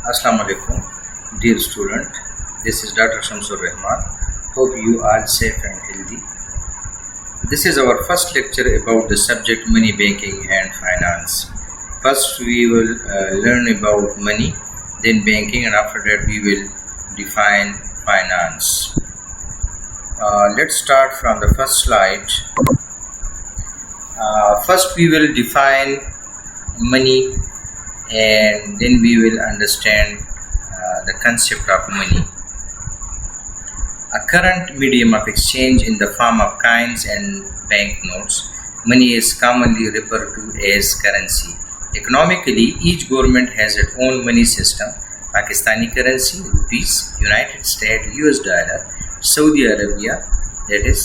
Assalamu alaikum, dear student. This is Dr. Shamsur Rahman. Hope you are safe and healthy. This is our first lecture about the subject money, banking and finance. First we will learn about money, then banking, and after that we will define finance. Let's start from the first slide. First we will define money, and then we will understand the concept of money. A current medium of exchange in the form of coins and banknotes, money is commonly referred to as currency. Economically, each government has its own money system. Pakistani currency, rupees, United States, US dollar, Saudi Arabia, that is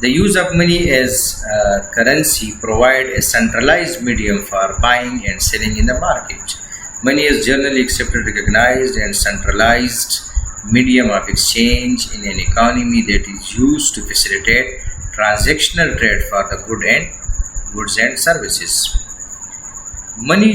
The use of money as currency provide a centralized medium for buying and selling in the market. Money is generally accepted, recognized, and centralized medium of exchange in an economy that is used to facilitate transactional trade for the goods and services. Money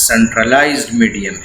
centralized medium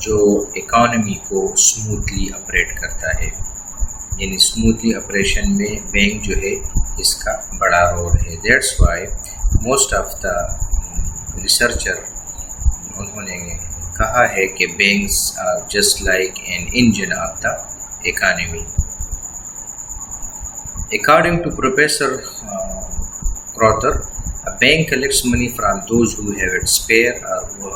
جو economy کو smoothly operate کرتا ہے، یعنی smoothly operation میں bank جو ہے اس کا بڑا رول ہے. That's why most of the researcher انہوں نے کہا ہے کہ banks are just like an engine of the economy. According to Professor Crowther, a bank collects money from those who have it spare or who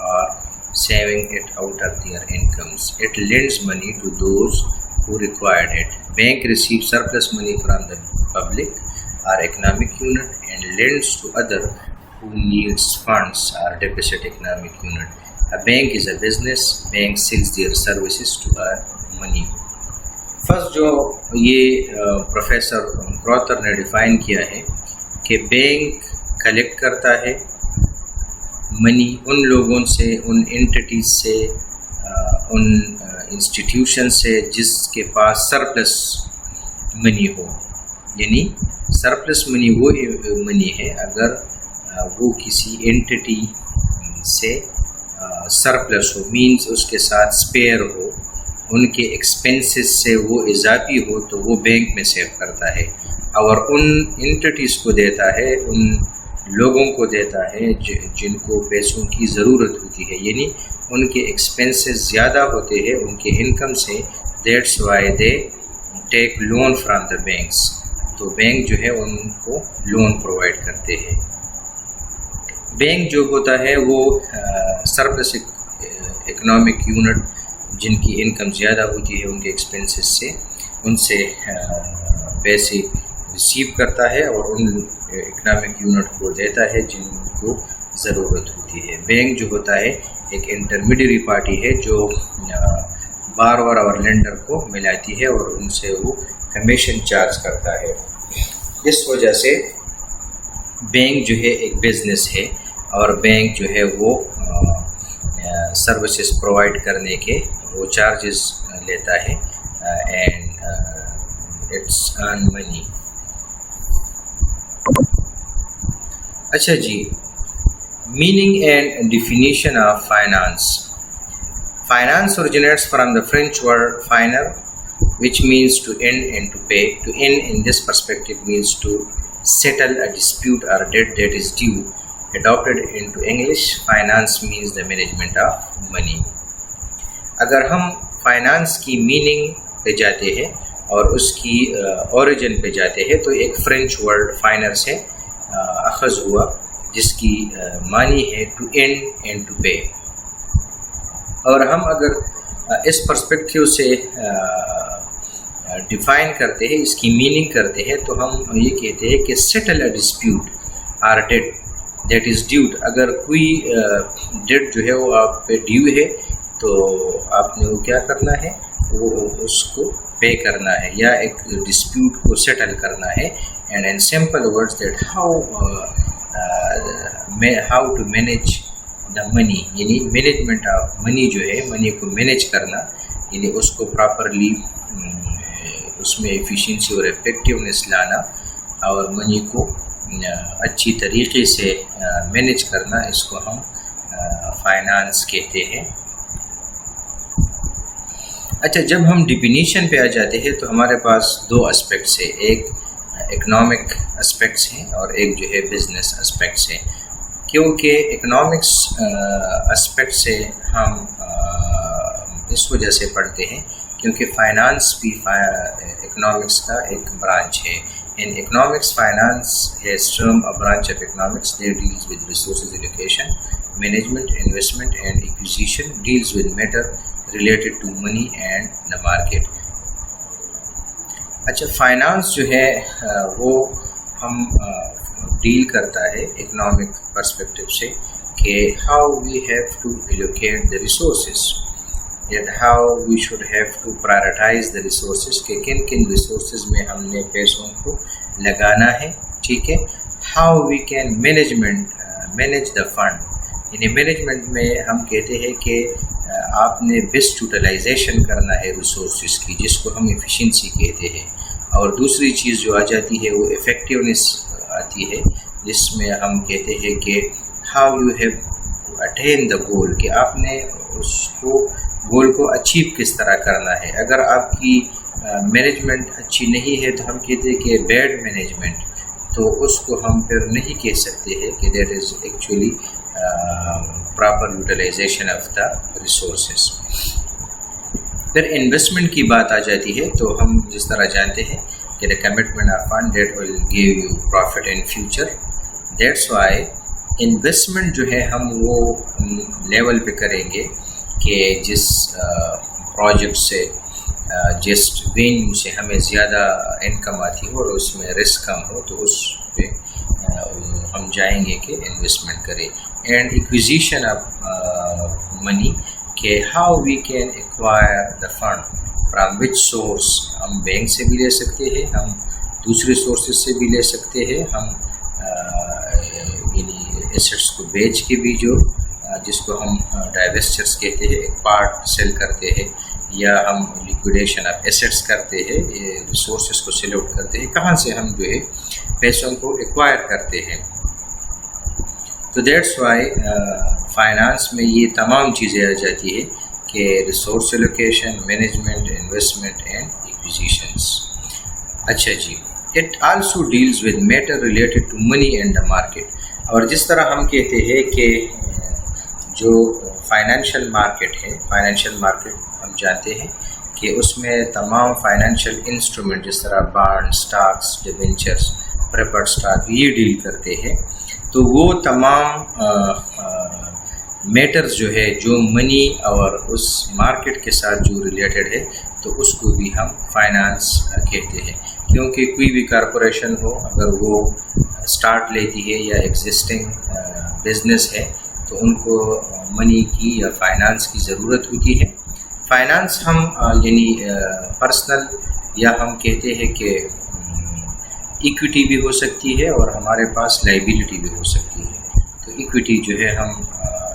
are saving it out of their incomes. It lends money to those who required it. Bank receives surplus money from the public or economic unit and lends to other who needs funds or deficit economic unit. A bank is a business. Bank sells their services to earn money. First جو یہ professor کروتر نے define کیا ہے کہ bank collect کرتا ہے منی ان لوگوں سے، ان انٹیٹیز سے، ان انسٹیٹیوشن سے جس کے پاس سرپلس منی ہو. یعنی سرپلس منی وہ منی ہے اگر وہ کسی انٹیٹی سے سرپلس ہو، مینز اس کے ساتھ اسپیئر ہو، ان کے ایکسپینسز سے وہ اضافی ہو تو وہ بینک میں سیو کرتا ہے، اور ان انٹیٹیز کو دیتا ہے، ان لوگوں کو دیتا ہے جن کو پیسوں کی ضرورت ہوتی ہے، یعنی ان کے ایکسپینسز زیادہ ہوتے ہیں ان کے انکم سے. That's why they take loan from the banks. تو بینک جو ہے ان کو لون پرووائڈ کرتے ہیں. بینک جو ہوتا ہے وہ سرپلس اکنامک یونٹ جن کی انکم زیادہ ہوتی ہے ان کے ایکسپینسز سے، ان سے پیسے ریسیو کرتا ہے اور ان اکنامک یونٹ کو دیتا ہے جن کو ضرورت ہوتی ہے. بینک جو ہوتا ہے ایک انٹرمیڈیری پارٹی ہے جو بارور اور لینڈر کو ملاتی ہے اور ان سے وہ کمیشن چارج کرتا ہے. اس وجہ سے بینک جو ہے ایک بزنس ہے اور بینک جو ہے وہ سروسز پرووائڈ کرنے کے وہ چارجز لیتا ہے اینڈ اٹس ارن منی. اچھا جی، meaning and definition of finance. Finance originates from the French word finer, which means to end and to pay. To end in this perspective means to settle a dispute or debt that is due. Adopted into English, finance means the management of money. اگر ہم finance کی meaning پہ جاتے ہیں اور اس کی origin پہ جاتے ہیں تو ایک فرینچ ورڈ فائنر سے اخذ ہوا جس کی معنی ہے to end and to pay. اور ہم اگر اس پرسپیکٹیو سے ڈیفائن کرتے ہیں، اس کی میننگ کرتے ہیں، تو ہم یہ کہتے ہیں کہ settle a dispute or debt that is due. اگر کوئی ڈیٹ جو ہے وہ آپ پہ ڈیو ہے تو آپ نے وہ کیا کرنا ہے، وہ اس کو پے کرنا ہے یا ایک ڈسپیوٹ کو سیٹل کرنا ہے. And in simple words that how to manage the money, یعنی مینجمنٹ آف منی جو ہے، منی کو مینیج کرنا، یعنی اس کو پراپرلی اس میں ایفیشینسی اور افیکٹونیس لانا اور منی کو اچھی طریقے سے مینیج کرنا، اس کو ہم فائنانس کہتے ہیں. اچھا، جب ہم ڈیفینیشن پہ آ جاتے ہیں تو ہمارے پاس دو اسپیکٹس ہیں، ایک اکنامک اسپیکٹس ہیں اور ایک جو ہے بزنس اسپیکٹس ہیں. کیونکہ اکنامکس اسپیکٹ سے ہم اس وجہ سے پڑھتے ہیں کیونکہ فائنانس بھی اکنامکس کا ایک برانچ ہے. In economics, finance is term a branch of economics that deals with resources allocation, management, investment and acquisition, deals with matter related to money and the market. اچھا، فائنانس جو ہے وہ ہم deal کرتا ہے اکنامک پرسپیکٹیو سے کہ how we have to allocate the resources, that how we should have to prioritize the resources کہ کن کن ریسورسز میں ہم نے پیسوں کو لگانا ہے. ٹھیک ہے، how we can manage the fund، یعنی مینجمنٹ میں ہم کہتے ہیں کہ آپ نے بیسٹ یوٹیلائزیشن کرنا ہے ریسورسز کی، جس کو ہم ایفیشینسی کہتے ہیں. اور دوسری چیز جو آ جاتی ہے وہ افیکٹونیس آتی ہے، جس میں ہم کہتے ہیں کہ how you have attain the goal, کہ آپ نے اس کو گول کو اچیو کس طرح کرنا ہے. اگر آپ کی مینجمنٹ اچھی نہیں ہے تو ہم کہتے ہیں کہ بیڈ مینجمنٹ, تو اس کو ہم پھر نہیں کہہ سکتے ہیں کہ that is actually proper utilization of the resources. پھر انویسٹمنٹ کی بات آ جاتی ہے تو ہم جس طرح جانتے ہیں کہ the commitment of fund that will give you profit in future. That's why investment جو ہے ہم وہ لیول پہ کریں گے کہ جس پروجیکٹ سے جس وینیو سے ہمیں زیادہ انکم آتی ہو اور اس میں رسک کم ہو, تو اس پہ ہم جائیں گے کہ انویسٹمنٹ کریں. اینڈ ایکوزیشن آف منی کہ how we can acquire the fund from which source. ہم بینک سے بھی لے سکتے ہیں, ہم دوسرے سورسز سے بھی لے سکتے ہیں, ہم یعنی ایسٹس کو بیچ کے بھی جو جس کو ہم ڈائیویسچرز کہتے ہیں, ایک پارٹ سیل کرتے ہیں, یا ہم لیکویڈیشن آف ایسٹس کرتے ہیں, ریسورسز کو سیل آؤٹ کرتے ہیں, کہاں سے ہم جو ہے پیسوں کو ایکوائر کرتے ہیں. تو دیٹس وائی فائنانس میں یہ تمام چیزیں آ جاتی ہے کہ resource allocation, management, investment and acquisitions. اچھا جی, it also deals with matter related to money and the market. اور جس طرح ہم کہتے ہیں کہ جو فائنینشیل مارکیٹ ہے, فائنینشیل مارکیٹ ہم جانتے ہیں کہ اس میں تمام فائنینشیل انسٹرومنٹ جس طرح bond, Stokes, debentures, preferred stock یہ ڈیل کرتے ہیں. تو وہ تمام میٹرز جو ہے جو منی اور اس مارکیٹ کے ساتھ جو ریلیٹڈ ہے, تو اس کو بھی ہم فائنانس کہتے ہیں. کیونکہ کوئی بھی کارپوریشن ہو, اگر وہ سٹارٹ لیتی ہے یا ایگزسٹنگ بزنس ہے, تو ان کو منی کی یا فائنانس کی ضرورت ہوتی ہے. فائنانس ہم یعنی پرسنل یا ہم کہتے ہیں کہ ایکویٹی بھی ہو سکتی ہے اور ہمارے پاس لائبلٹی بھی ہو سکتی ہے. تو ایکویٹی جو ہے ہم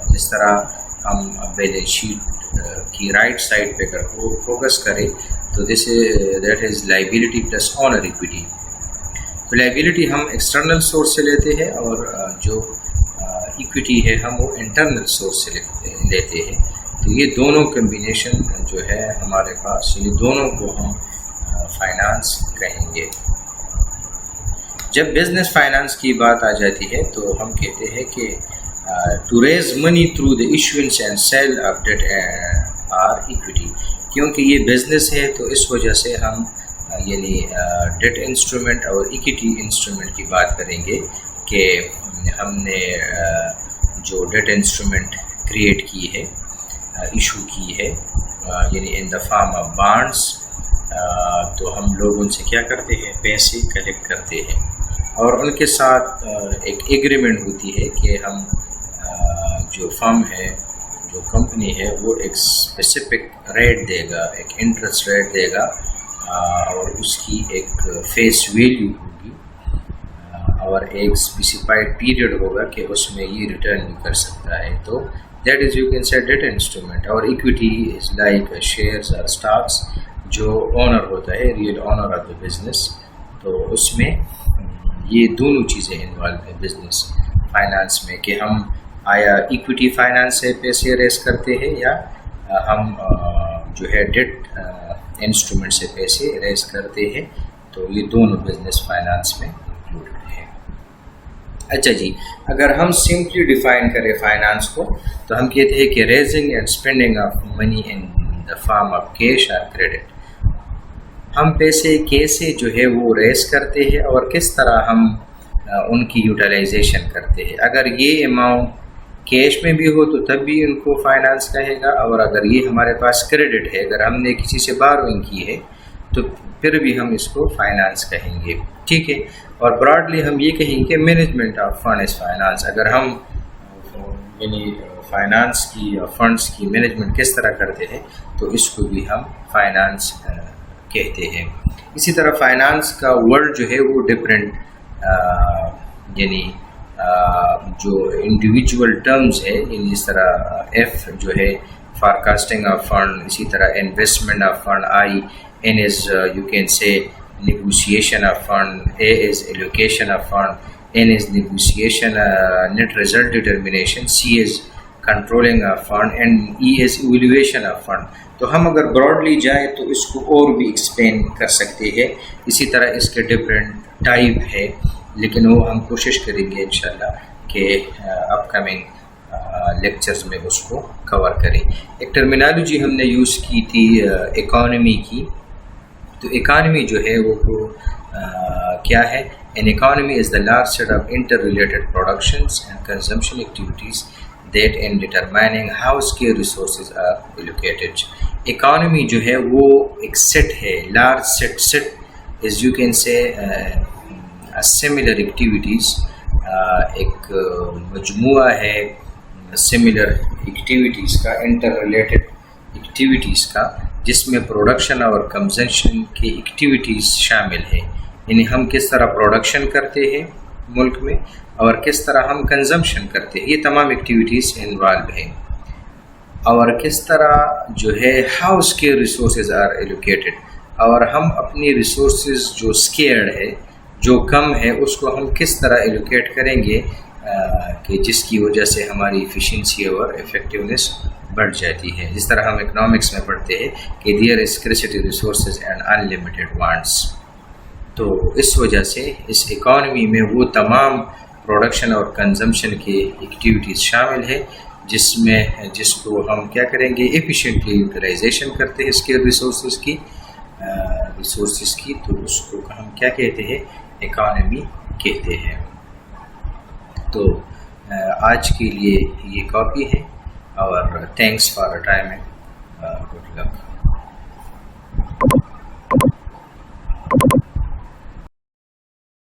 جس طرح ہم بیلنس شیٹ کی رائٹ سائڈ پہ اگر فوکس کریں تو that is liability plus owner equity. تو لائبلٹی ہم ایکسٹرنل سورس سے لیتے ہیں اور جو ایکویٹی ہے ہم وہ انٹرنل سورس سے لیتے ہیں. تو یہ دونوں کمبینیشن جو ہے ہمارے پاس, یعنی دونوں کو ہم فائنانس کہیں گے. جب بزنس فائنانس کی بات آ جاتی ہے تو ہم کہتے ہیں کہ to raise money through the issuance and sale of debt or equity. کیونکہ یہ بزنس ہے تو اس وجہ سے ہم یعنی ڈیٹ انسٹرومنٹ اور ایکویٹی انسٹرومنٹ کی بات کریں گے کہ ہم نے جو ڈیٹ انسٹرومنٹ کریٹ کی ہے, ایشو کی ہے, یعنی ان دا فارم آف بانڈس, تو ہم لوگ ان سے کیا کرتے ہیں, پیسے کلیکٹ کرتے ہیں اور ان کے ساتھ ایک ایگریمنٹ ہوتی ہے کہ ہم جو فرم ہے, جو کمپنی ہے, وہ ایک اسپیسیفک ریٹ دے گا, ایک انٹرسٹ ریٹ دے گا اور اس کی ایک فیس ویلیو ہوگی اور ایک اسپیسیفائڈ پیریڈ ہوگا کہ اس میں یہ ریٹرن بھی کر سکتا ہے. تو that is you can say debt instrument. اور ایکویٹی از لائک شیئرز اور اسٹاکس, جو اونر ہوتا ہے, real owner of the business. تو اس میں یہ دونوں چیزیں انوالو ہیں بزنس فائنانس میں کہ ہم آیا ایکویٹی فائنانس سے پیسے ریز کرتے ہیں یا ہم جو ہے ڈیٹ انسٹرومنٹ سے پیسے ریز کرتے ہیں. تو یہ دونوں بزنس فائنانس میں انکلوڈ ہیں. اچھا جی, اگر ہم سمپلی ڈیفائن کریں فائنانس کو تو ہم کہتے ہیں کہ raising and spending of money in the form of cash اور کریڈٹ. ہم پیسے کیسے جو ہے وہ ریز کرتے ہیں اور کس طرح ہم ان کی یوٹیلائزیشن کرتے ہیں. اگر یہ اماؤنٹ کیش میں بھی ہو تو تب بھی ان کو فائنانس کہے گا, اور اگر یہ ہمارے پاس کریڈٹ ہے, اگر ہم نے کسی سے بارونگ کی ہے تو پھر بھی ہم اس کو فائنانس کہیں گے. ٹھیک ہے. اور براڈلی ہم یہ کہیں گے management of fund is finance. اگر ہم یعنی فائنانس کی یا فنڈس کی مینجمنٹ کس طرح کرتے ہیں تو اس کو بھی ہم فائنانس کہتے ہیں. اسی طرح فائنانس کا ورڈ جو ہے وہ ڈفرینٹ یعنی جو انڈیویجول ٹرمز ہے, یعنی اس طرح ایف جو ہے فارکاسٹنگ آف فنڈ, اسی طرح investment of fund, I in is you can say negotiation of fund, A is allocation of fund, N is negotiation net result determination, C is controlling of fund and E is evaluation of fund. تو ہم اگر broadly جائیں تو اس کو اور بھی explain کر سکتے ہیں. اسی طرح اس کے ڈفرینٹ ٹائپ ہے، لیکن وہ ہم کوشش کریں گے انشاءاللہ کہ اپ کمنگ لیکچرز میں اس کو کور کریں. ایک ٹرمینالوجی ہم نے یوز کی تھی اکانومی کی. تو اکانومی جو ہے وہ کیا ہے؟ An economy is the large set of interrelated productions and consumption activities that in determining how scarce resources are allocated. Economy جو ہے وہ ایک سیٹ ہے، large set as you can say similar activities، ایک مجموعہ ہے similar activities کا، interrelated activities کا، جس میں پروڈکشن اور کنزمپشن کی ایکٹیویٹیز شامل ہیں. یعنی ہم کس طرح پروڈکشن کرتے ہیں ملک میں اور کس طرح ہم کنزمپشن کرتے ہیں، یہ تمام ایکٹیویٹیز انوالو ہیں. اور کس طرح جو ہے how scarce resources are allocated, اور ہم اپنی ریسورسز جو اسکیئرڈ ہے، جو کم ہے، اس کو ہم کس طرح ایلوکیٹ کریں گے کہ جس کی وجہ سے ہماری ایفیشینسی اور افیکٹونیس بڑھ جاتی ہے. جس طرح ہم اکنامکس میں پڑھتے ہیں کہ there is scarcity resources and unlimited wants. تو اس وجہ سے اس اکانومی میں وہ تمام پروڈکشن اور کنزمپشن کی ایکٹیویٹیز شامل ہے جس کو ہم کیا کریں گے، ایفیشینٹلی یوٹیلائزیشن کرتے ہیں اس کے ریسورسز کی. تو اس کو ہم کیا کہتے ہیں؟ اکانومی کہتے ہیں. تو آج کے لیے یہ کافی ہے، اور thanks for time, good luck.